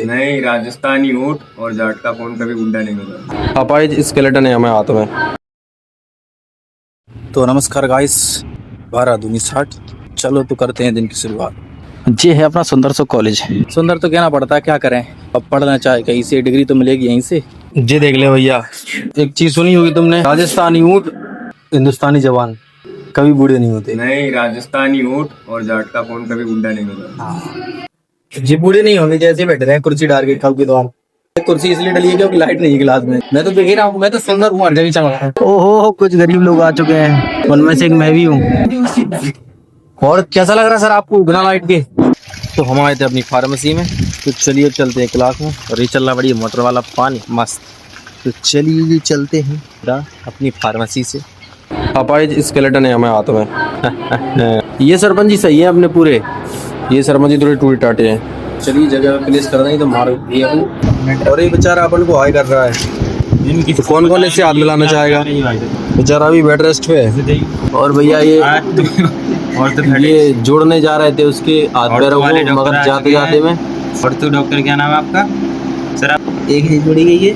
नहीं, राजस्थानी ऊँट और जाट का खून कभी गुंडा नहीं होता। अपाइज स्केलेटन है हमारे हाथ में। तो नमस्कार गाइस, 12:60। चलो तो करते हैं दिन की शुरुआत। ये है अपना सुंदर सो कॉलेज। सुंदर तो कहना पड़ता है, क्या करें, अब पढ़ना चाहे कहीं से डिग्री तो मिलेगी यहीं से। ये देख ले भैया, एक चीज सुनी होगी तुमने, राजस्थानी ऊँट हिंदुस्तानी जवान कभी बूढ़े नहीं होते। नहीं, राजस्थानी ऊँट और जाट का खून कभी गुंडा नहीं होता। ये बूढ़े नहीं होंगे, जैसे बैठ रहे हैं कुर्सी डाल के खाऊ के द्वार। कुर्सी इसलिए डली है क्योंकि लाइट नहीं है क्लास में। मैं तो देख ही रहा हूँ, मैं तो सुंदर हूँ, हर जगह चमक रहा है। ओहो, कुछ गरीब लोग आ चुके हैं, उनमें से एक मैं भी हूँ। और कैसा लग रहा है सर आपको बिना लाइट के? तो हम आए थे अपनी फार्मेसी में, तो चलिए चलते हैं क्लास में। और ये चल रहा बड़ी मोटर वाला पानी मस्त। तो चलिए चलते हैं अपनी फार्मेसी से। अपाइज स्केलेटन है हमारे हाथ में। ये सरपंच जी सही है अपने पूरे, ये सरपंच जी थोड़े टूटे टाटे हैं। चलिए जगह पे प्लेस कर दें तो मार दिए अपन। और ये बेचारा अपन को हाई कर रहा है। तो कौन कौन इससे हाथ मिलाना चाहेगा? बेचारा अभी बेड रेस्ट पे है। और भैया ये जोड़ने जा रहे थे उसके हाथ पैरों को, मगर जाते जाते में। और तो डॉक्टर क्या नाम है आपका सर? आप एक ही जोड़ी गई है,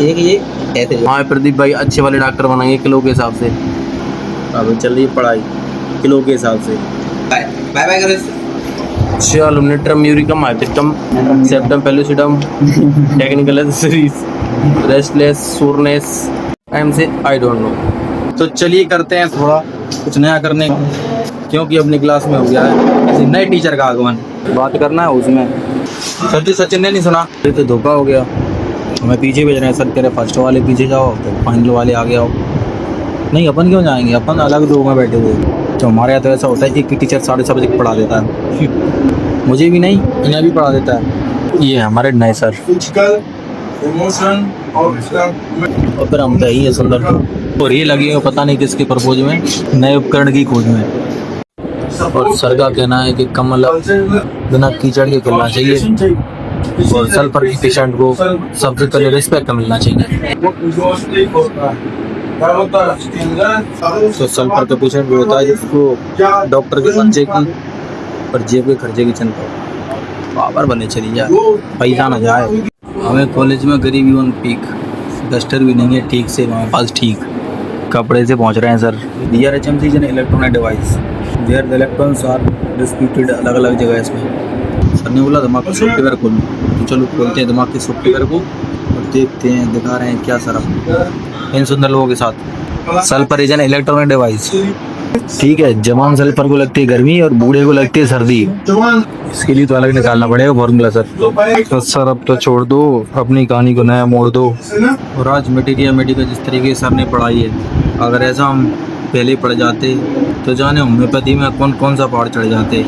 एक ये ऐसे। हाँ प्रदीप भाई अच्छे वाले डॉक्टर बनाएंगे किलो के हिसाब से। अब चल रही पढ़ाई किलो के हिसाब से। बाय बाय कर। चलो नेट्रम यूरिकम हाइपिस्टम septum pellucidum technical accessories restless soreness एम से आई डोंट नो। तो चलिए करते हैं थोड़ा कुछ नया करने का, क्योंकि अपनी क्लास में हो गया है किसी नए टीचर का आगमन। बात करना है उसमें। सर जी सचिन ने नहीं सुना, ये तो धोखा हो गया। हमें पीछे भेज रहे हैं सर, कह रहे फर्स्ट वाले पीछे जाओ तो फाइनल वाले आगे आओ। नहीं अपन क्यों जाएंगे, अपन अलग दो में बैठे हुए। तो हमारे यहाँ तो ऐसा होता है कि टीचर 7:30 बजे पढ़ा देता है, मुझे भी नहीं इन्हें भी पढ़ा देता है। ये हमारे नए सर। और फिर हम तो ही है सुंदर। और ये लगी है पता नहीं किसके प्रपोज में, नए उपकरण की खोज में। और सर का कहना है कि कमल बिना कीचड़ के खेलना चाहिए, और सल्फर के पेशेंट को सबसे पहले रिस्पेक्ट मिलना चाहिए। तो सल्फर का पेशेंट वो होता है जिसको डॉक्टर के खर्चे की और जेब के खर्चे की चिंता हो। पावर बने चली जाए, पैसा ना जाए। हमें कॉलेज में गरीबी ऑन पीक, डस्टर भी नहीं है ठीक से हमारे पास ठीक। कपड़े से पहुंच रहे हैं sir. Dear HMC is an electronic device where the electrons are distributed अलग अलग जगह इसमें। सर ने बोला दिमाग का सॉफ्टवेयर खोलो, तो चलो खोलते हैं दिमाग के सॉफ्टवेयर को और देखते हैं दिखा रहे हैं क्या सर इन सुंदर लोगों के साथ। Sulphur is an electronic device. ठीक है, जवान सल्फर को लगती है गर्मी और बूढ़े को लगती है सर्दी। इसके लिए तो अलग निकालना पड़ेगा फॉर्मूला सर। तो सर अब तो छोड़ दो, अपनी कहानी को नया मोड़ दो। और आज मेडिकल जिस तरीके से हमने पढ़ाई है, अगर ऐसा हम पहले पढ़ जाते तो जाने होम्योपैथी में कौन कौन सा पहाड़ चढ़ जाते,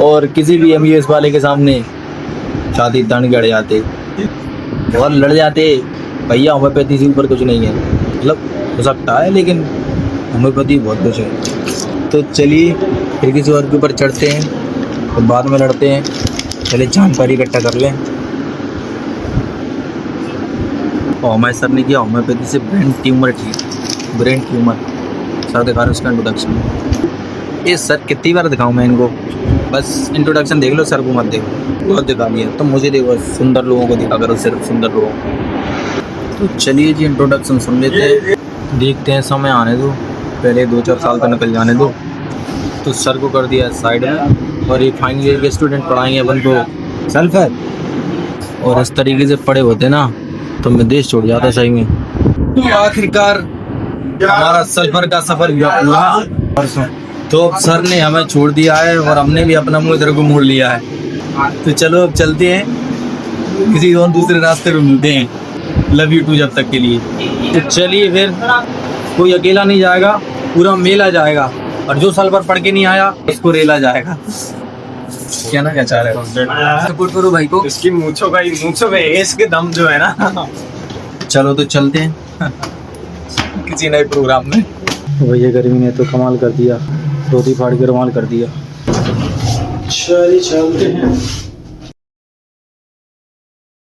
और किसी भी MBBS वाले के सामने छाती तान के अड़ जाते और लड़ जाते। भैया होम्योपैथी से ऊपर कुछ नहीं है, मतलब हो सकता है लेकिन होम्योपैथी बहुत कुछ है। तो चलिए फिर किसी और के ऊपर चढ़ते हैं और बाद में लड़ते हैं। पहले जानकारी इकट्ठा कर लें। और हमारे सर ने किया होम्योपैथी से ब्रेन ट्यूमर ठीक। ब्रेन ट्यूमर सर दिखा रहे उसका इंट्रोडक्शन। ये सर कितनी बार दिखाऊँ मैं इनको, बस इंट्रोडक्शन देख लो, सर को मत देखो। बहुत दिखा लिया तो मुझे देखो, सुंदर लोगों को दिखा करो, सिर्फ सुंदर लोगों को। तो चलिए जी इंट्रोडक्शन सुन लेते हैं, देखते हैं समय आने दो, पहले 2-4 साल तो निकल जाने दो। तो सर को कर दिया साइड में, और ये फाइनल ईयर के स्टूडेंट पढ़ाएंगे अपन को सल्फर। और इस तरीके से पढ़े होते ना तो मैं देश छोड़ जाता सही में। तो आखिरकार हमारा सल्फर का सफर हुआ परसों। तो अब सर ने हमें छोड़ दिया है और हमने भी अपना मुंह इधर को मोड़ लिया है। तो चलो अब चलते हैं, किसी और दूसरे रास्ते पे मिलते हैं। लव यू टू जब तक के लिए। तो चलिए फिर, कोई अकेला नहीं जाएगा, पूरा मेला जाएगा, और जो सल्फर पढ़ के नहीं आया उसको रेला जाएगा। क्या ना क्या चाह रहे हो? सपोर्ट करो भाई को। इसकी मूंछों में इसके दम जो है ना। चलो तो चलते हैं किसी नए प्रोग्राम में। भैया गर्मी ने तो कमाल कर दिया, धोती फाड़ के रुमाल कर दिया। चलिए चलते हैं।